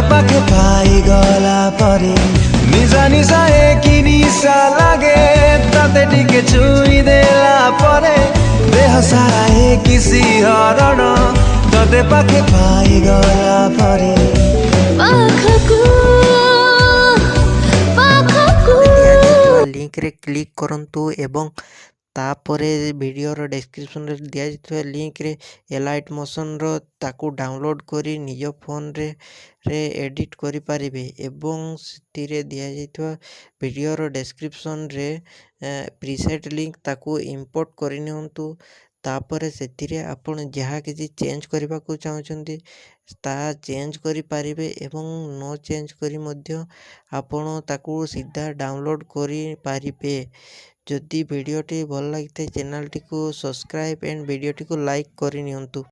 पाखे पाई गला परे निजा निजा एक निशा लागे ताते टिके छुई देला परे देह सारा एक सिहरण तते पाखे पाई गला परे लिंक रे क्लिक करंतु एवं तापर वीडियोर डिस्क्रिप्शन रे दिया जाइଥିବା लिंक रे एलाइट मोशन रो ताकू डाउनलोड करी निज फोन रे एडिट करि पारिबे एवं सितिरे दिया जाइଥିବା वीडियोर डिस्क्रिप्शन रे प्रीसेट लिंक ताकू इंपोर्ट करि नियंतु तापर सेतिरे आपण जहा किछि चेंज करबा को चाहउछंती ता चेंज करि पारिबे एवं नो चेंज करी मध्य आपण ताकू सीधा डाउनलोड करि पारिबे। जदि वीडियोटी भल लगी चैनल टी को सब्सक्राइब एंड वीडियोटी को लाइक करि नियंतु।